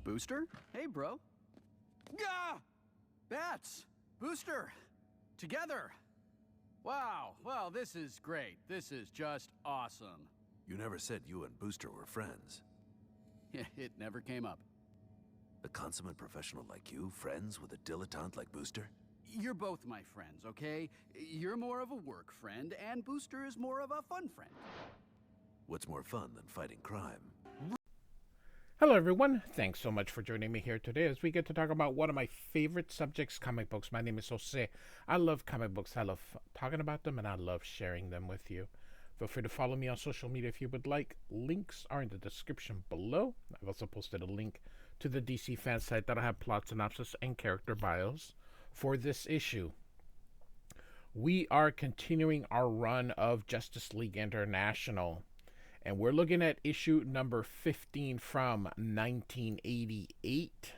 Booster? Hey, bro. Gah! Bats! Booster! Together! Wow, well, this is great. This is just awesome. You never said you and Booster were friends. It never came up. A consummate professional like you, friends with a dilettante like Booster? You're both my friends, okay? You're more of a work friend, and Booster is more of a fun friend. What's more fun than fighting crime? Hello everyone, thanks so much for joining me here today as we get to talk about one of my favorite subjects, comic books. My name is Jose. I love comic books, I love talking about them, and I love sharing them with you. Feel free to follow me on social media if you would like. Links are in the description below. I've also posted a link to the DC fan site that'll have plot synopsis and character bios for this issue. We are continuing our run of Justice League International. And we're looking at issue number 15 from 1988.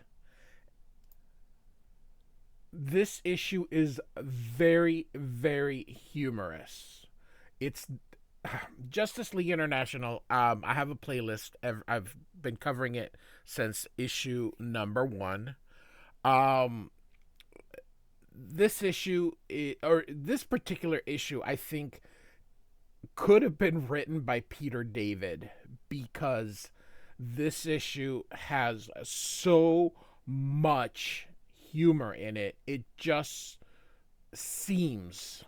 This issue is very, very humorous. It's Justice League International. I have a playlist. I've been covering it since issue number 1. This particular issue, I think, could have been written by Peter David, because this issue has so much humor in it. It just seems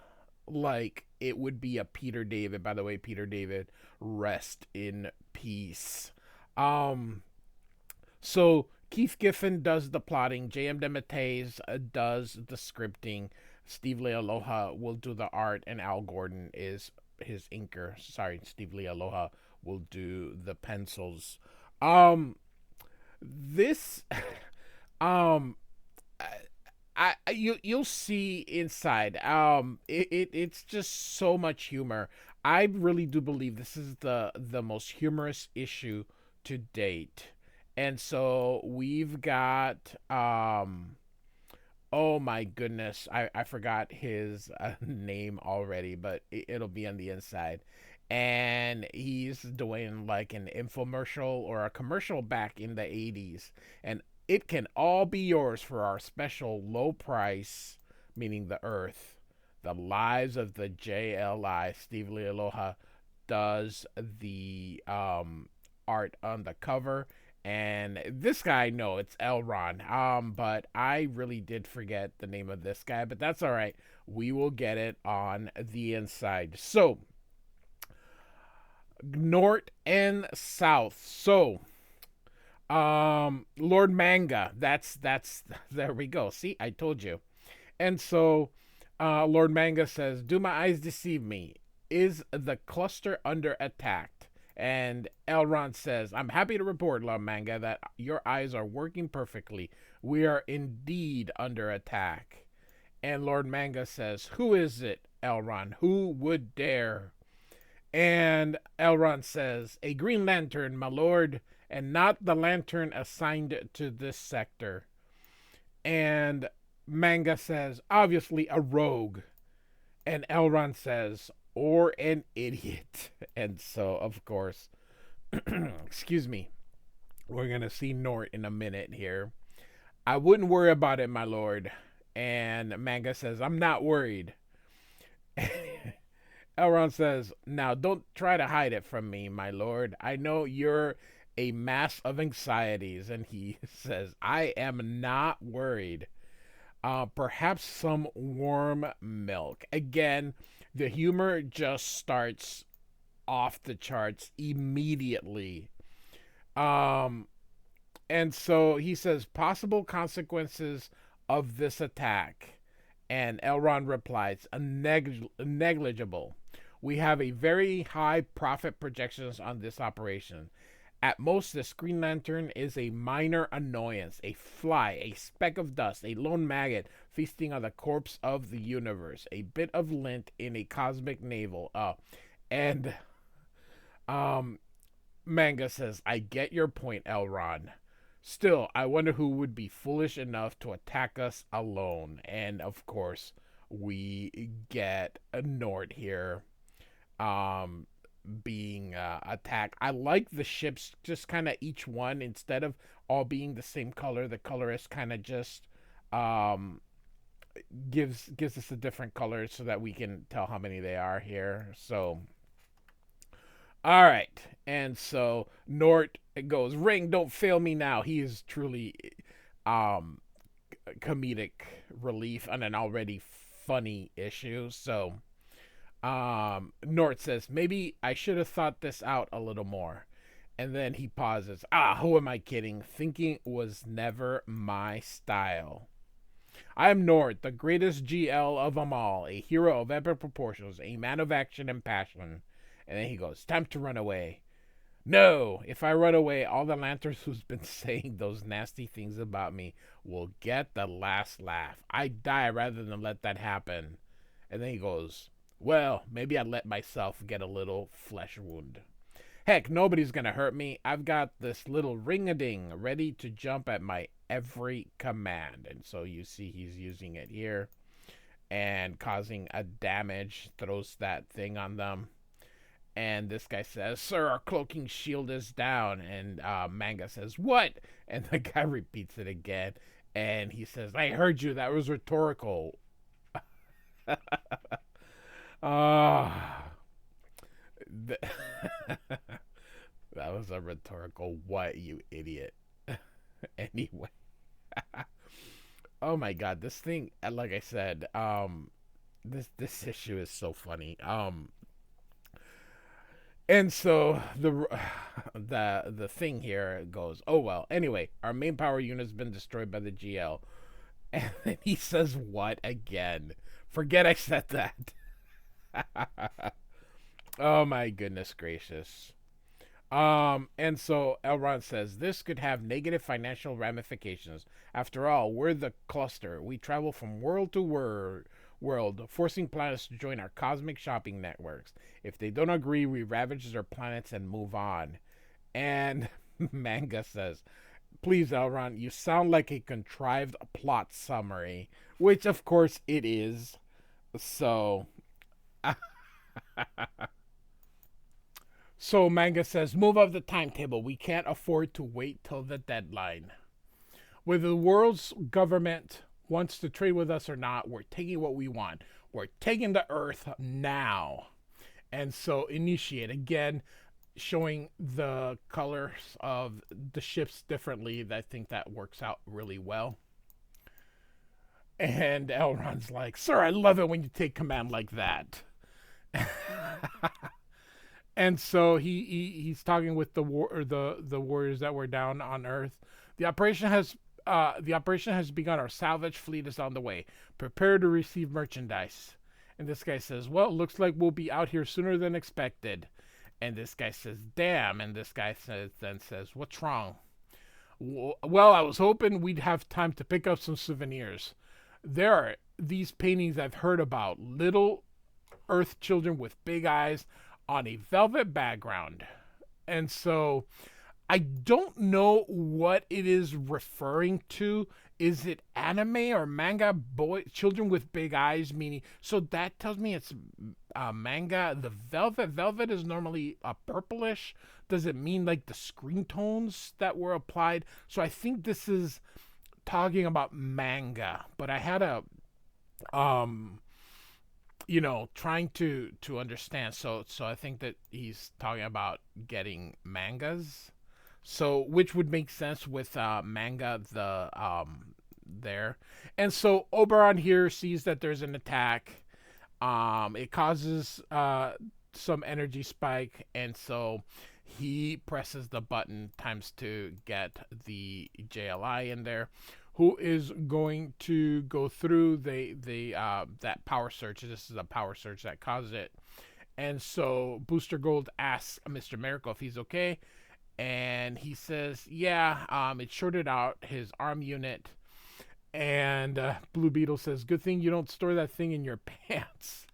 like it would be a Peter David. By the way, Peter David, rest in peace. So Keith Giffen does the plotting, DeMatteis does the scripting, Steve Leialoha will do the art, and Al Gordon is his inker. Sorry, Steve Leialoha will do the pencils. You'll see inside. It's just so much humor. I really do believe this is the most humorous issue to date. And so we've got oh my goodness, I forgot his name already, but it'll be on the inside. And he's doing like an infomercial or a commercial back in the 80s. And it can all be yours for our special low price, meaning the Earth. The Lives of the JLI. Steve Leialoha does the art on the cover. And this guy, no, it's Elron. But I really did forget the name of this guy, but that's all right. We will get it on the inside. So, Gnort and South. So, Lord Manga. That's there we go. See, I told you. And so, Lord Manga says, "Do my eyes deceive me? Is the cluster under attack?" And Elron says, "I'm happy to report, Lord Manga, that your eyes are working perfectly. We are indeed under attack." And Lord Manga says, "Who is it, Elron? Who would dare?" And Elron says, "A Green Lantern, my lord, and not the lantern assigned to this sector." And Manga says, "Obviously a rogue." And Elron says, "Or an idiot." And so, of course, excuse me, we're going to see Gnort in a minute here. "I wouldn't worry about it, my lord." And Manga says, "I'm not worried." Elron says, "Now don't try to hide it from me, my lord. I know you're a mass of anxieties." And he says, "I am not worried. Perhaps some warm milk." Again, the humor just starts off the charts immediately. And so he says, "Possible consequences of this attack." And Elron replies, "Negligible. We have a very high profit projections on this operation. At most, this Green Lantern is a minor annoyance, a fly, a speck of dust, a lone maggot feasting on the corpse of the universe, a bit of lint in a cosmic navel." And Manga says, "I get your point, Elron. Still, I wonder who would be foolish enough to attack us alone." And of course, we get a Gnort here. being attacked. I like the ships just kind of each one, instead of all being the same color, the colorist kind of just um, gives us a different color so that we can tell how many they are here. So, all right. And so Gnort goes, Ring, don't fail me now. He is truly um, comedic relief on an already funny issue. So Gnort says, maybe I should have thought this out a little more. And then he pauses. Who am I kidding? Thinking was never my style. I am Gnort, the greatest GL of them all, a hero of epic proportions, a man of action and passion. And then he goes, time to run away. No, if I run away, all the lanterns who's been saying those nasty things about me will get the last laugh. I die rather than let that happen. And then he goes, well, maybe I let myself get a little flesh wound. Heck, nobody's gonna hurt me. I've got this little ring-a-ding ready to jump at my every command. And so you see he's using it here and causing a damage, throws that thing on them. And this guy says, sir, our cloaking shield is down. And Manga says, what? And the guy repeats it again. And he says, I heard you. That was rhetorical. That was a rhetorical what, you idiot. Anyway. Oh my god, this thing, like I said, this issue is so funny. And so the thing here goes, oh well, anyway, our main power unit's been destroyed by the GL. And then he says what again? Forget I said that. Oh my goodness gracious. And so Elrond says, this could have negative financial ramifications. After all, we're the cluster. We travel from world to world, forcing planets to join our cosmic shopping networks. If they don't agree, we ravage their planets and move on. And Manga says, please, Elrond, you sound like a contrived plot summary, which of course it is. So... So Manga says, move up the timetable. We can't afford to wait till the deadline. Whether the world's government wants to trade with us or not, we're taking what we want. We're taking the Earth now. And so initiate, again, showing the colors of the ships differently. I think that works out really well. And Elrond's like, sir, I love it when you take command like that. And so he's talking with the warriors that were down on Earth. The operation has begun. Our salvage fleet is on the way. Prepare to receive merchandise. And this guy says, well, it looks like we'll be out here sooner than expected. And this guy says, damn. And this guy says, what's wrong? Well, I was hoping we'd have time to pick up some souvenirs. There are these paintings I've heard about. Little Earth children with big eyes on a velvet background. And so I don't know what it is referring to. Is it anime or manga children with big eyes? Meaning, so that tells me it's manga. The velvet is normally a purplish. Does it mean like the screen tones that were applied? So I think this is talking about manga, but I had a trying to understand. So I think that he's talking about getting mangas. So which would make sense with manga there. And so Oberon here sees that there's an attack. It causes some energy spike, and so he presses the button times to get the JLI in there, who is going to go through that power surge. This is a power surge that caused it. And so Booster Gold asks Mr. Miracle if he's okay. And he says, yeah, it shorted out his arm unit. And Blue Beetle says, good thing you don't store that thing in your pants.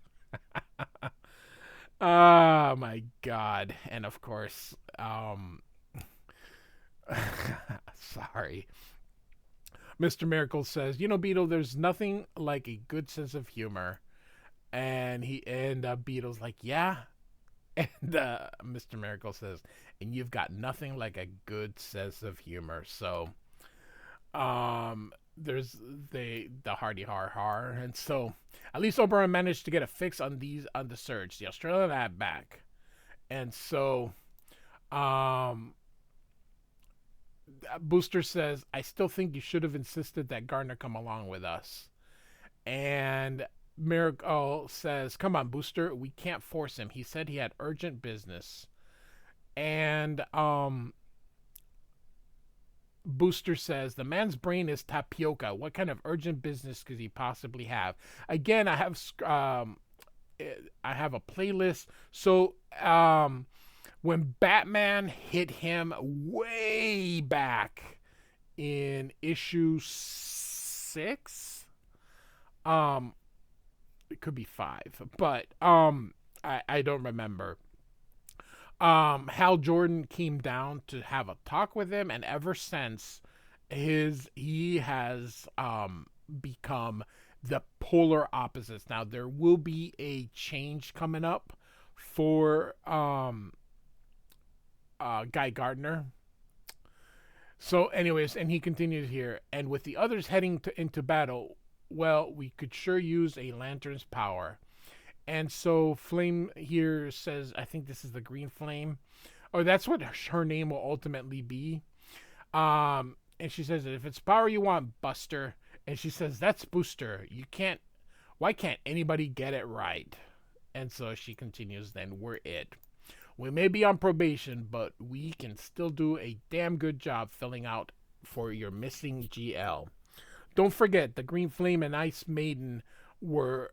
Oh, my God. And, of course, sorry. Mr. Miracle says, Beetle, there's nothing like a good sense of humor. And Beetle's like, yeah, And Mr. Miracle says, and you've got nothing like a good sense of humor. So there's the hardy har har. And so at least Oberon managed to get a fix on the surge, the Australian Outback. And so Booster says, I still think you should have insisted that Gardner come along with us. And Miracle says, come on, Booster, we can't force him. He said he had urgent business. And Booster says, the man's brain is tapioca. What kind of urgent business could he possibly have? Again, I have a playlist. So when Batman hit him way back in issue 6, it could be 5, but I don't remember. Hal Jordan came down to have a talk with him, and ever since he has become the polar opposites. Now there will be a change coming up for Guy Gardner. So anyways, and he continues here, and with the others heading into battle, well, we could sure use a lantern's power. And so Flame here says, I think this is the Green Flame, or that's what her name will ultimately be. And she says, if it's power you want, Buster. And she says, that's Booster. Why can't anybody get it right? And so she continues, then we're it. We may be on probation, but we can still do a damn good job filling out for your missing GL. Don't forget, the Green Flame and Ice Maiden were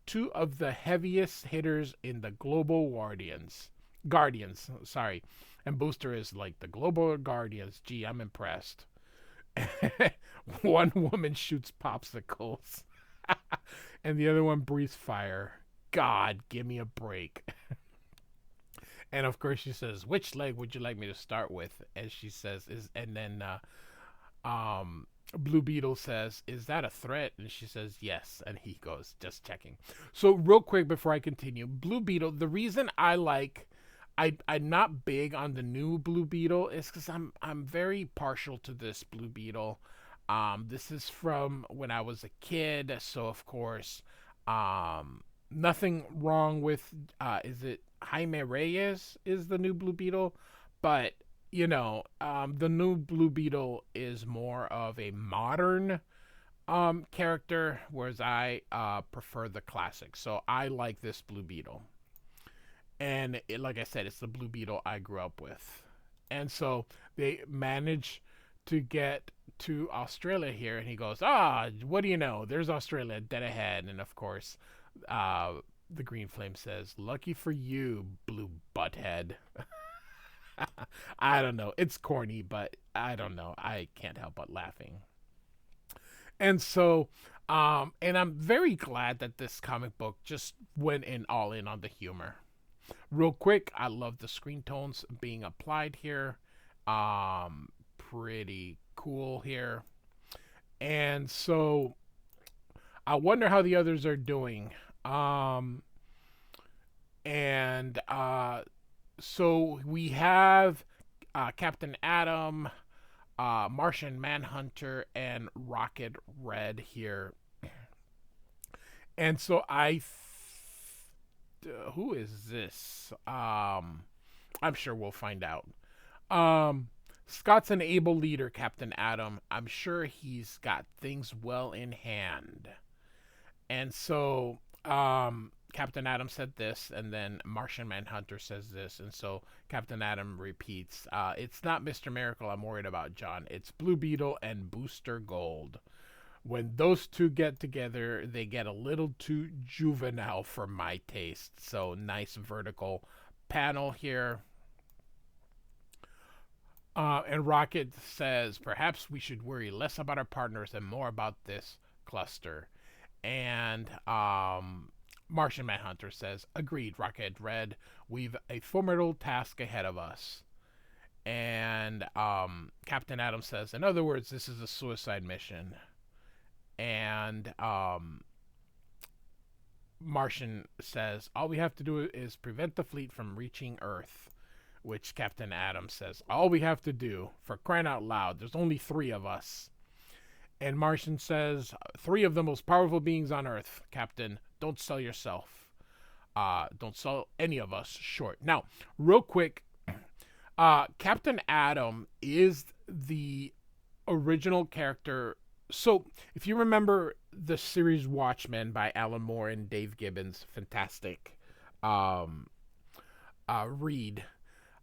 2 of the heaviest hitters in the Global Guardians. Sorry. And Booster is like, the Global Guardians. Gee, I'm impressed. One woman shoots popsicles. And the other one breathes fire. God, give me a break. And of course she says, which leg would you like me to start with? And she says, and then Blue Beetle says, is that a threat? And she says, yes. And he goes, just checking. So real quick before I continue, Blue Beetle, the reason I'm not big on the new Blue Beetle is because I'm very partial to this Blue Beetle. This is from when I was a kid, so of course, nothing wrong with, is it Jaime Reyes is the new Blue Beetle? But, you know, the new Blue Beetle is more of a modern character, whereas I prefer the classic. So I like this Blue Beetle. And like I said, it's the Blue Beetle I grew up with. And so they manage to get to Australia here, and he goes, what do you know? There's Australia dead ahead. And of course, the Green Flame says, lucky for you, blue butthead. I don't know. It's corny, but I don't know. I can't help but laughing. And so, and I'm very glad that this comic book just went all in on the humor. Real quick, I love the screen tones being applied here. Pretty cool here. And so, I wonder how the others are doing. So we have Captain Atom, Martian Manhunter, and Rocket Red here. And so who is this? I'm sure we'll find out. Scott's an able leader, Captain Atom. I'm sure he's got things well in hand. And so, Captain Atom said this, and then Martian Manhunter says this, and so Captain Atom repeats, it's not Mr. Miracle I'm worried about, John. It's Blue Beetle and Booster Gold. When those two get together, they get a little too juvenile for my taste. So, nice vertical panel here. And Rocket says, perhaps we should worry less about our partners and more about this cluster. And Martian Manhunter says, agreed, Rocket Red. We've a formidable task ahead of us. And Captain Atom says, in other words, this is a suicide mission. And Martian says, all we have to do is prevent the fleet from reaching Earth, which Captain Adam says, all we have to do, for crying out loud, there's only 3 of us. And Martian says, 3 of the most powerful beings on Earth, Captain. Don't sell yourself. Don't sell any of us short. Now, real quick, Captain Adam is the original character. So, if you remember the series Watchmen by Alan Moore and Dave Gibbons, fantastic read.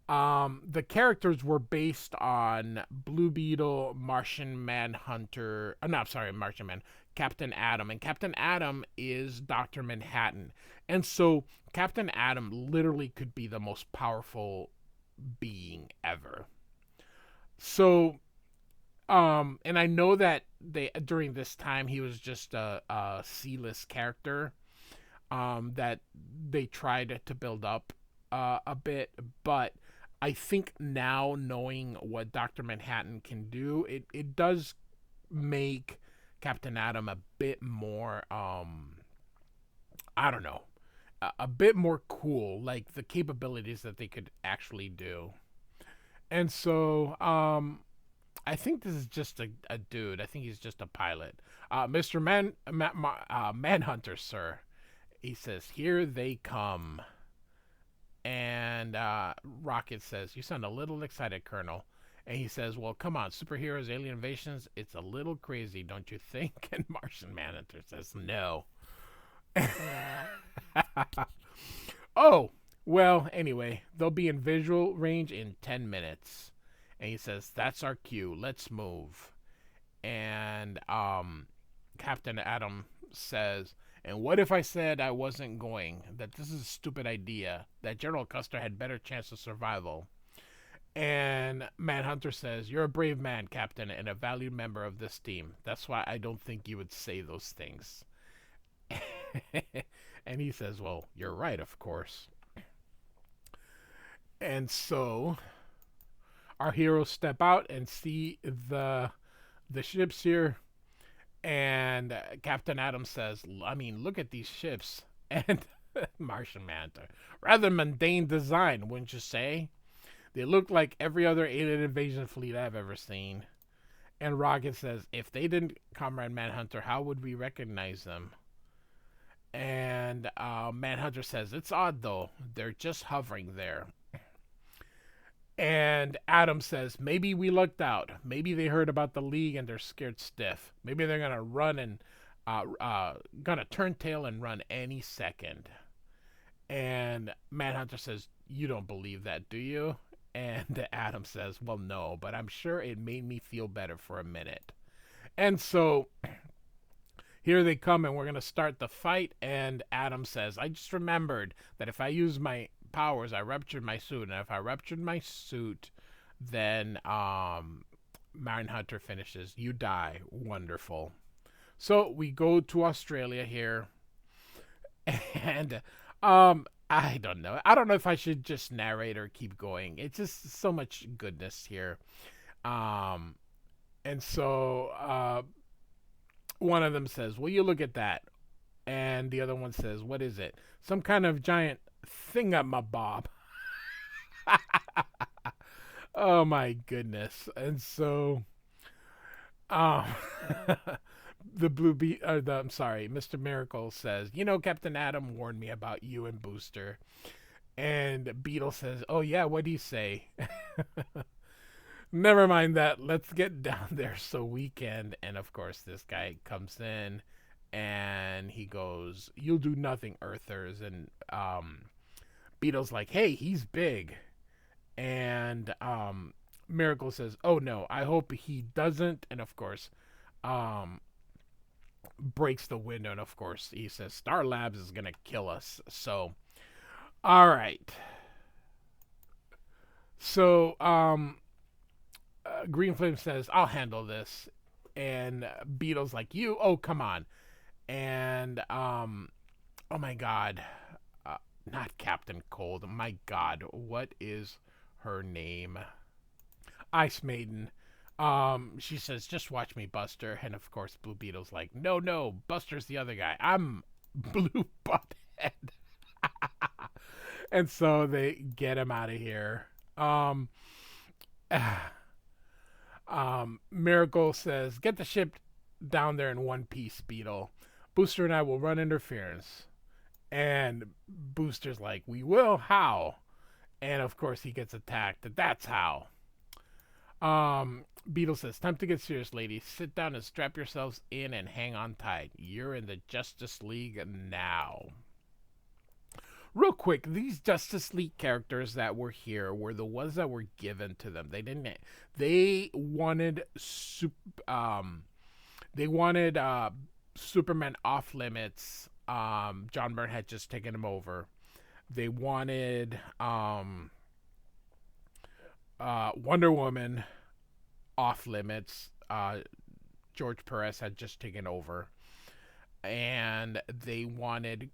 The characters were based on Blue Beetle, Martian Manhunter. Captain Adam. And Captain Adam is Dr. Manhattan. And so Captain Adam literally could be the most powerful being ever. So, and I know that during this time he was just a C-list character that they tried to build up a bit, but I think now knowing what Dr. Manhattan can do, it does make Captain Adam a bit more, I don't know, a bit more cool, like the capabilities that they could actually do. And so, I think this is just a dude. I think he's just a pilot. Mr. Manhunter, sir. He says, here they come. And Rocket says, you sound a little excited, Colonel. And he says, well, come on, superheroes, alien invasions, it's a little crazy, don't you think? And Martian Manhunter says, no. Oh, well, anyway, they'll be in visual range in 10 minutes. And he says, that's our cue, let's move. And Captain Adam says, and what if I said I wasn't going, that this is a stupid idea, that General Custer had better chance of survival? And Manhunter says, you're a brave man, Captain, and a valued member of this team. That's why I don't think you would say those things. And he says, well, you're right, of course. And so our heroes step out and see the ships here. And Captain Adam says, I mean, look at these ships. And Martian Manhunter, rather mundane design, wouldn't you say? They look like every other alien invasion fleet I've ever seen. And Rocket says, if they didn't, Comrade Manhunter, how would we recognize them? And Manhunter says, it's odd though. They're just hovering there. And Adam says, maybe we lucked out. Maybe they heard about the League and they're scared stiff. Maybe they're going to run and going to turn tail and run any second. And Manhunter says, you don't believe that, do you? And Adam says, well, no, but I'm sure it made me feel better for a minute. And so here they come, and we're going to start the fight. And Adam says, I just remembered that if I use my powers, I ruptured my suit. And if I ruptured my suit, then Manhunter finishes. You die. Wonderful. So we go to Australia here. And I don't know. I don't know if I should just narrate or keep going. It's just so much goodness here. And so one of them says, well, you look at that. And the other one says, what is it? Some kind of giant thingamabob. Oh, my goodness. And so the Mr. Miracle says, you know, Captain Adam warned me about you and Booster. And Beetle says, oh yeah, what'd he say? Never mind that. Let's get down there so we can. And of course, this guy comes in and he goes, you'll do nothing, Earthers. And Beetle's like, hey, he's big. And Miracle says, oh no, I hope he doesn't. And of course, breaks the window, and of course he says Star Labs is gonna kill us. So all right, so Green Flame says, I'll handle this. And Beetle's like, you? Oh, come on. And oh my god, not Captain Cold, my god, what is her name? Ice Maiden. She says, just watch me, Buster. And of course, Blue Beetle's like, no, Buster's the other guy. I'm Blue Butt And so they get him out of here. Miracle says, "Get the ship down there in one piece, Beetle. Booster and I will run interference." And Booster's like, "We will? How?" And of course he gets attacked. That's how. Beetle says, "Time to get serious, ladies. Sit down and strap yourselves in and hang on tight. You're in the Justice League now." Real quick, these Justice League characters that were here were the ones that were given to them. They didn't. They wanted. They wanted Superman off limits. John Byrne had just taken him over. They wanted Wonder Woman off limits. George Perez had just taken over, and they wanted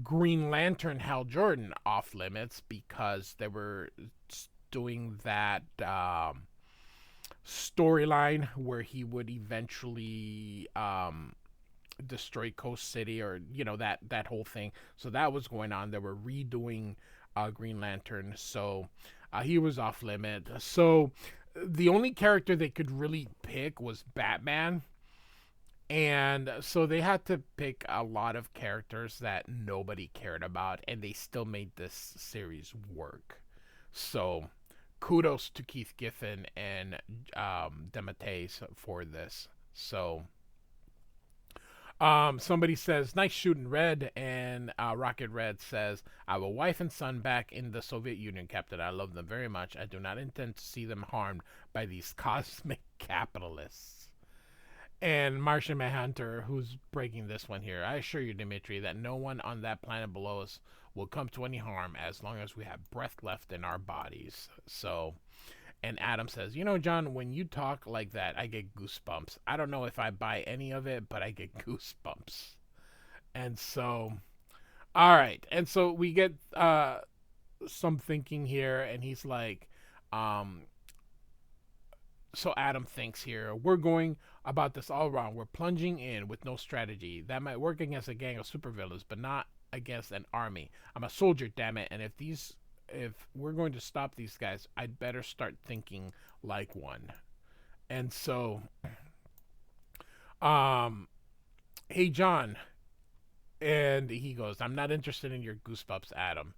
Green Lantern Hal Jordan off limits because they were doing that storyline where he would eventually destroy Coast City, or that whole thing. So that was going on. They were redoing Green Lantern, so he was off limit. So the only character they could really pick was Batman. And so they had to pick a lot of characters that nobody cared about, and they still made this series work. So kudos to Keith Giffen and DeMatteis for this. So somebody says, "Nice shooting, Red," and Rocket Red says, "I have a wife and son back in the Soviet Union, Captain. I love them very much. I do not intend to see them harmed by these cosmic capitalists." And Martian Manhunter, who's breaking this one here, "I assure you, Dimitri, that no one on that planet below us will come to any harm as long as we have breath left in our bodies." So, and Adam says, "John, when you talk like that, I get goosebumps. I don't know if I buy any of it, but I get goosebumps." And so, all right. And so we get some thinking here, and he's like, so Adam thinks here, "We're going about this all wrong. We're plunging in with no strategy. That might work against a gang of supervillains, but not against an army. I'm a soldier, damn it. And if we're going to stop these guys, I'd better start thinking like one." And so, "Hey, John," and he goes, "I'm not interested in your goosebumps, Adam."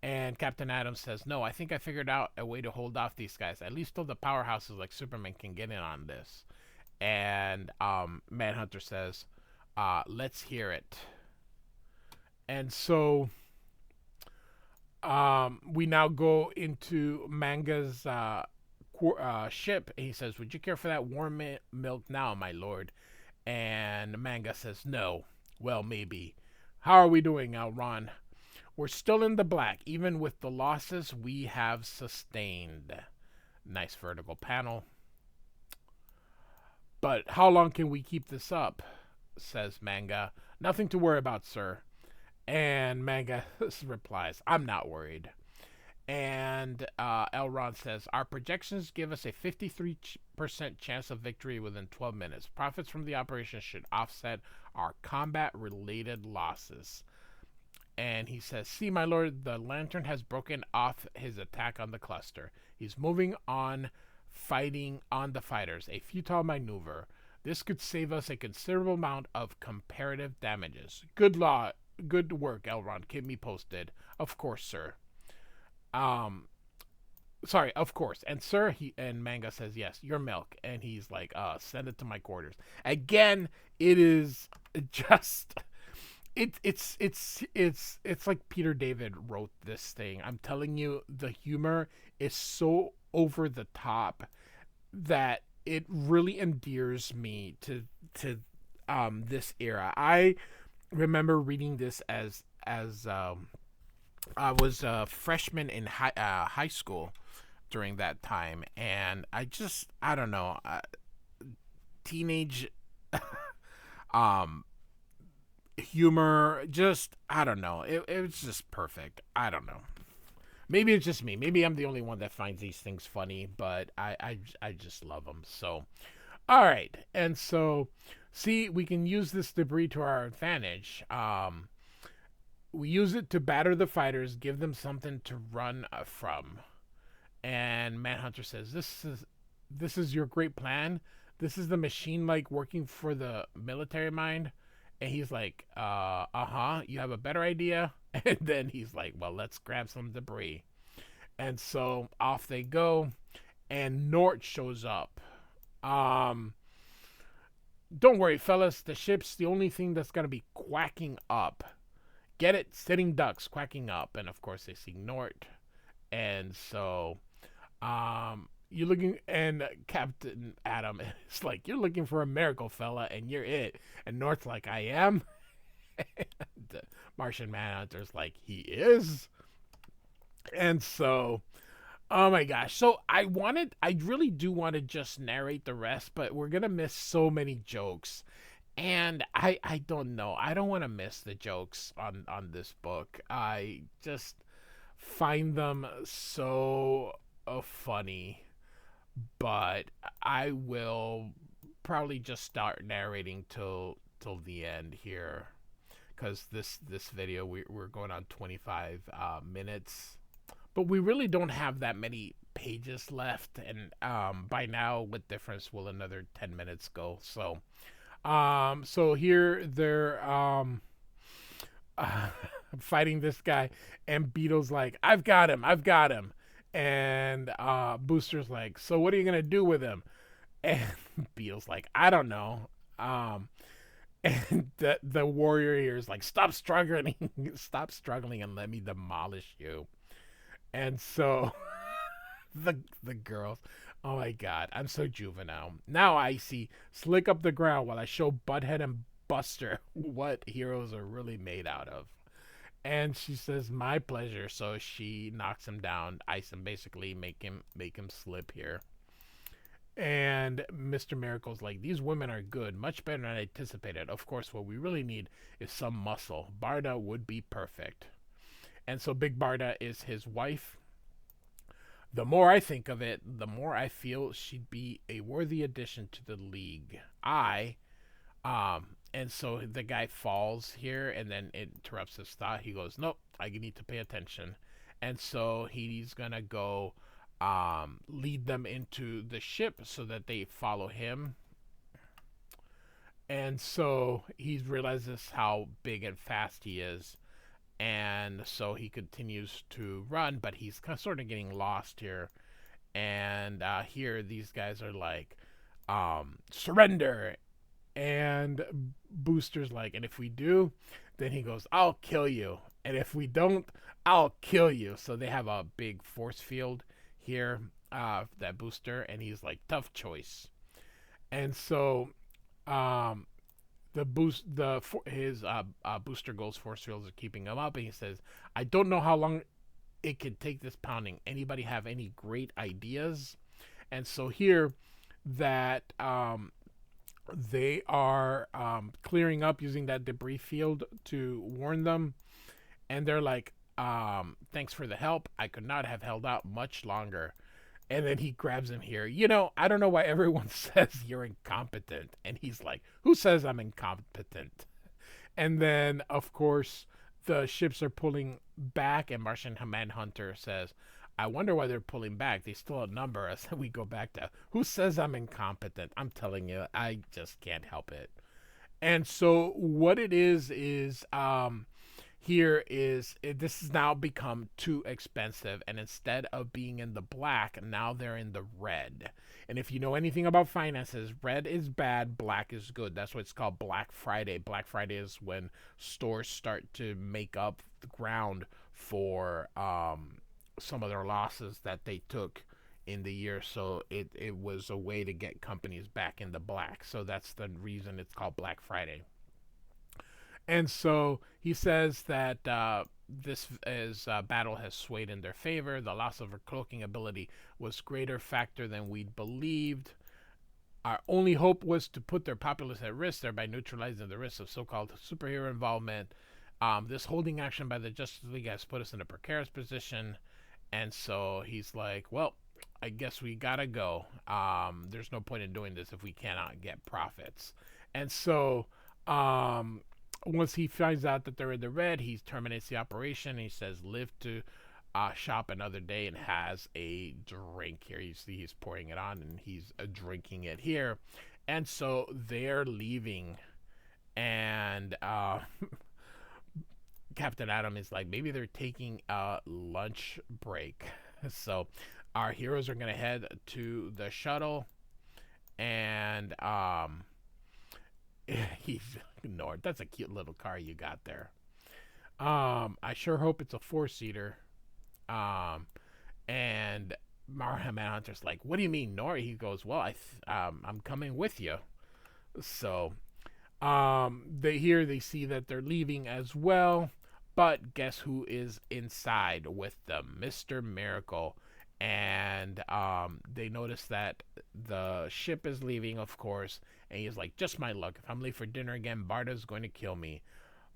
And Captain Adams says, "No, I think I figured out a way to hold off these guys, at least till the powerhouses like Superman can get in on this." And Manhunter says, "Let's hear it." And so we now go into Manga's ship. He says, "Would you care for that warm milk now, my lord?" And Manga says, "No. Well, maybe. How are we doing, Elron?" "We're still in the black, even with the losses we have sustained." Nice vertical panel. "But how long can we keep this up?" says Manga. "Nothing to worry about, sir." And Manga replies, "I'm not worried." And Elrond says, "Our projections give us a 53% chance of victory within 12 minutes. Profits from the operation should offset our combat-related losses." And he says, "See, my lord, the Lantern has broken off his attack on the cluster. He's moving on, fighting on the fighters. A futile maneuver. This could save us a considerable amount of comparative damages. Good work, Elrond. Keep me posted." "Of course, sir." Sorry, of course. "And sir," and Manga says, "Yes, your milk." And he's like, "Send it to my quarters." Again, it is just... It's like Peter David wrote this thing. I'm telling you, the humor is so over the top that it really endears me to this era. I remember reading this as I was a freshman in high school during that time, and I don't know, teenage humor, I don't know. It was just perfect. I don't know. Maybe it's just me. Maybe I'm the only one that finds these things funny, but I just love them. So, all right. And so, see, we can use this debris to our advantage. we use it to batter the fighters, give them something to run from. And Manhunter says, this is your great plan. This is the machine like working for the military mind. And he's like, you have a better idea? And then he's like, well, let's grab some debris. And so off they go, and Gnort shows up. Don't worry, fellas, the ship's the only thing that's gonna be quacking up. Get it? Sitting ducks quacking up. And of course they see Gnort. And so you're looking, and Captain Adam is like, you're looking for a miracle, fella, and you're it. And Gnort's like, I am. And Martian Manhunter's like, he is. And so, oh my gosh. So I really do want to just narrate the rest, but we're going to miss so many jokes. And I don't know. I don't want to miss the jokes on this book. I just find them so funny. But I will probably just start narrating till the end here, because this video we're going on 25 minutes, but we really don't have that many pages left, and by now with difference will another 10 minutes go. So so here they're fighting this guy, and Beetle's like, I've got him. And Booster's like, so what are you gonna do with him? And Beetle's like, I don't know. And the warrior here is like, stop struggling and let me demolish you. And so the girls, oh my god, I'm so juvenile. Now I see Slick up the ground while I show Butthead and Buster what heroes are really made out of. And she says, my pleasure. So she knocks him down, ice him, basically make him slip here. And Mr. Miracle's like, these women are good, much better than I anticipated. Of course, what we really need is some muscle. Barda would be perfect. And so Big Barda is his wife. The more I think of it, the more I feel she'd be a worthy addition to the League. And so the guy falls here, and then it interrupts his thought. He goes, nope, I need to pay attention. And so he's going to go lead them into the ship so that they follow him. And so he realizes how big and fast he is. And so he continues to run, but he's sort of getting lost here. And here these guys are like, surrender. And Booster's like, and if we do, then he goes, I'll kill you. And if we don't, I'll kill you. So they have a big force field here, that Booster, and he's like, tough choice. And so his Booster Gold's force fields are keeping him up, and he says, I don't know how long it could take this pounding. Anybody have any great ideas? And so here that they are clearing up using that debris field to warn them. And they're like, thanks for the help. I could not have held out much longer. And then he grabs him here. You know, I don't know why everyone says you're incompetent. And he's like, who says I'm incompetent? And then, of course, the ships are pulling back. And Martian Manhunter says, I wonder why they're pulling back. They still outnumber us. We go back to, who says I'm incompetent? I'm telling you, I just can't help it. And so what it is here is, this has now become too expensive. And instead of being in the black, now they're in the red. And if you know anything about finances, red is bad, black is good. That's what it's called Black Friday. Black Friday is when stores start to make up the ground for some of their losses that they took in the year. So it was a way to get companies back in the black. So that's the reason it's called Black Friday. And so he says that this battle has swayed in their favor. The loss of her cloaking ability was greater factor than we'd believed. Our only hope was to put their populace at risk, thereby neutralizing the risk of so-called superhero involvement. This holding action by the Justice League has put us in a precarious position. And so he's like, well, I guess we gotta go. There's no point in doing this if we cannot get profits. And so once he finds out that they're in the red, he terminates the operation. He says, live to shop another day, and has a drink here. You see he's pouring it on, and he's drinking it here. And so they're leaving, and Captain Atom is like, maybe they're taking a lunch break. So our heroes are going to head to the shuttle, and he's ignored. That's a cute little car you got there. I sure hope it's a 4-seater. And Martian Manhunter's like, what do you mean, Nor? He goes, well, I'm coming with you. So they see that they're leaving as well. But guess who is inside with them? Mr. Miracle. And they notice that the ship is leaving, of course. And he's like, just my luck. If I'm late for dinner again, Barta's going to kill me.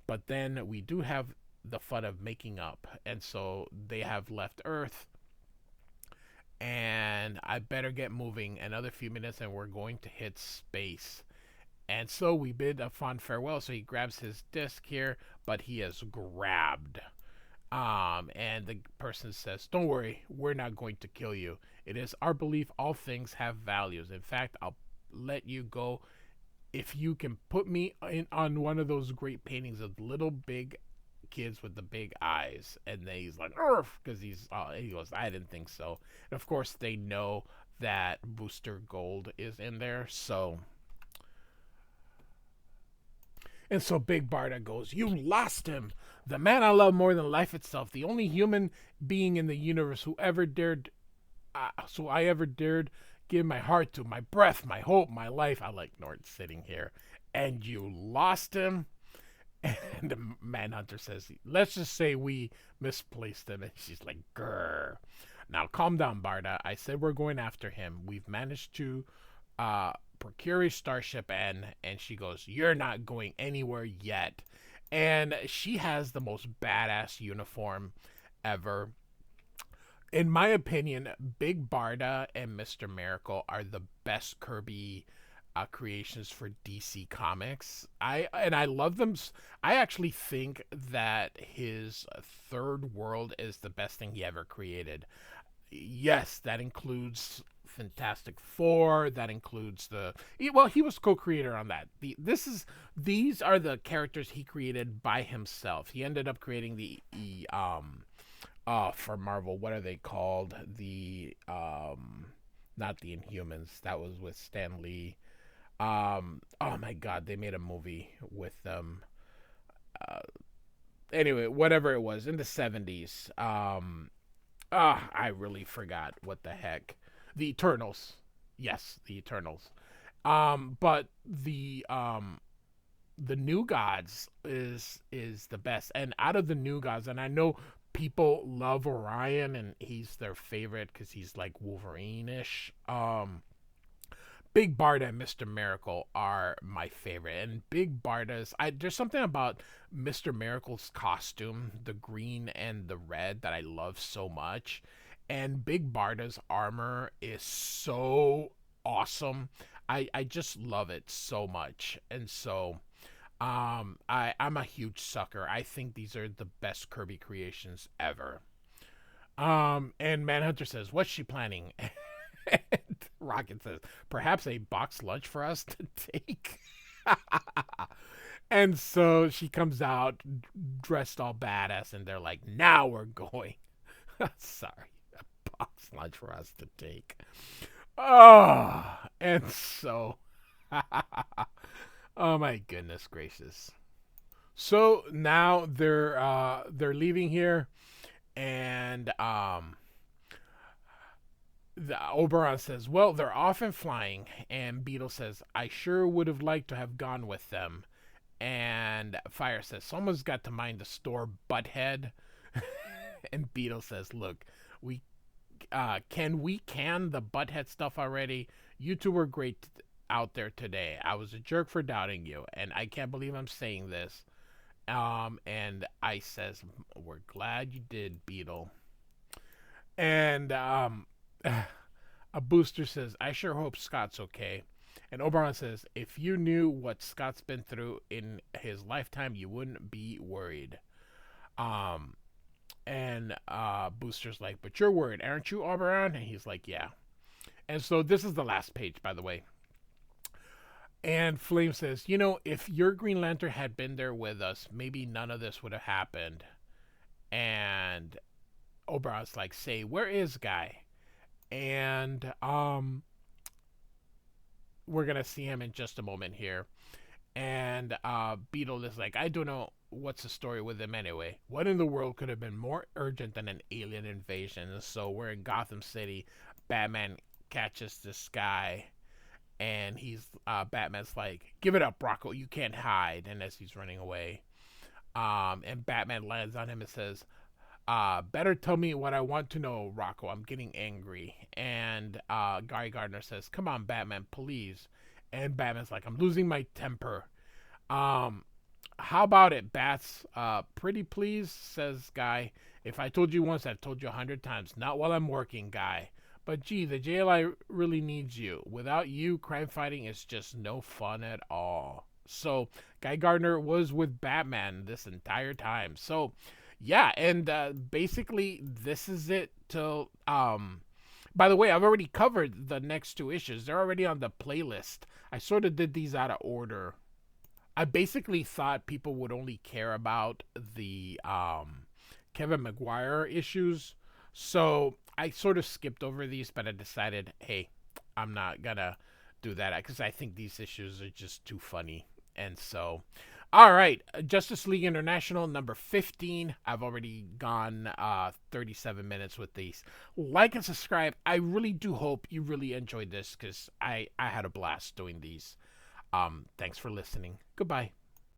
But then we do have the fun of making up. And so they have left Earth. And I better get moving. Another few minutes and we're going to hit space. And so we bid a fond farewell. So he grabs his disc here, but he is grabbed. And the person says, don't worry, we're not going to kill you. It is our belief all things have values. In fact, I'll let you go if you can put me on one of those great paintings of little big kids with the big eyes. And then he's like, because he goes, I didn't think so. And of course, they know that Booster Gold is in there. So Big Barda goes, you lost him. The man I love more than life itself. The only human being in the universe who ever dared, I ever dared give my heart to, my breath, my hope, my life. I like Gnort sitting here. And you lost him? And the Manhunter says, let's just say we misplaced him. And she's like, grr. Now calm down, Barda. I said we're going after him. We've managed to procure a starship, and she goes, you're not going anywhere yet. And she has the most badass uniform ever. In my opinion, Big Barda and Mr. Miracle are the best Kirby creations for DC Comics. I love them. I actually think that his third world is the best thing he ever created. Yes, that includes Fantastic Four. That includes he was co-creator on that. These are the characters he created by himself. He ended up creating for Marvel, what are they called? Not the Inhumans. That was with Stan Lee. Oh my God, they made a movie with them. Anyway, whatever it was in the 70s. I really forgot what the heck. The Eternals. Yes, the Eternals. But the New Gods is the best. And out of the New Gods, and I know people love Orion and he's their favorite because he's like Wolverine-ish. Big Barda and Mr. Miracle are my favorite. And Big Barda's, there's something about Mr. Miracle's costume, the green and the red, that I love so much. And Big Barda's armor is so awesome. I just love it so much. And so I'm a huge sucker. I think these are the best Kirby creations ever. And Manhunter says, what's she planning? And Rocket says, perhaps a box lunch for us to take. And so she comes out dressed all badass, and they're like, now we're going. Sorry, a box lunch for us to take. Oh, and so, oh my goodness gracious. So now they're leaving here, and the Oberon says, well, they're off and flying. And Beetle says, I sure would have liked to have gone with them. And Fire says, someone's got to mind the store, butthead. And Beetle says, look, can we can the butthead stuff already? You two were great out there today. I was a jerk for doubting you, and I can't believe I'm saying this. And Ice says, we're glad you did, Beetle. And a Booster says, I sure hope Scott's okay. And Oberon says, if you knew what Scott's been through in his lifetime, you wouldn't be worried. And Booster's like, but you're worried, aren't you, Oberon? And he's like, yeah. And so this is the last page, by the way. And Flame says, if your Green Lantern had been there with us, maybe none of this would have happened. And Oberon's like, say, where is Guy? And we're going to see him in just a moment here. And Beetle is like, I don't know what's the story with him anyway. What in the world could have been more urgent than an alien invasion? And so we're in Gotham City. Batman catches this guy. And Batman's like, give it up, Rocco. You can't hide. And as he's running away. And Batman lands on him and says, better tell me what I want to know, Rocco. I'm getting angry. And Guy Gardner says, come on, Batman, please. And Batman's like, I'm losing my temper. How about it, Bats? Pretty please, says Guy. If I told you once, I've told you 100 times. Not while I'm working, Guy. But gee, the JLI really needs you. Without you, crime fighting is just no fun at all. So, Guy Gardner was with Batman this entire time. So, yeah, and basically, this is it till... by the way, I've already covered the next 2 issues. They're already on the playlist. I sort of did these out of order. I basically thought people would only care about the Kevin Maguire issues. So I sort of skipped over these, but I decided, hey, I'm not going to do that because I think these issues are just too funny. And so, all right, Justice League International number 15. I've already gone 37 minutes with these. Like and subscribe. I really do hope you really enjoyed this because I had a blast doing these. Thanks for listening. Goodbye.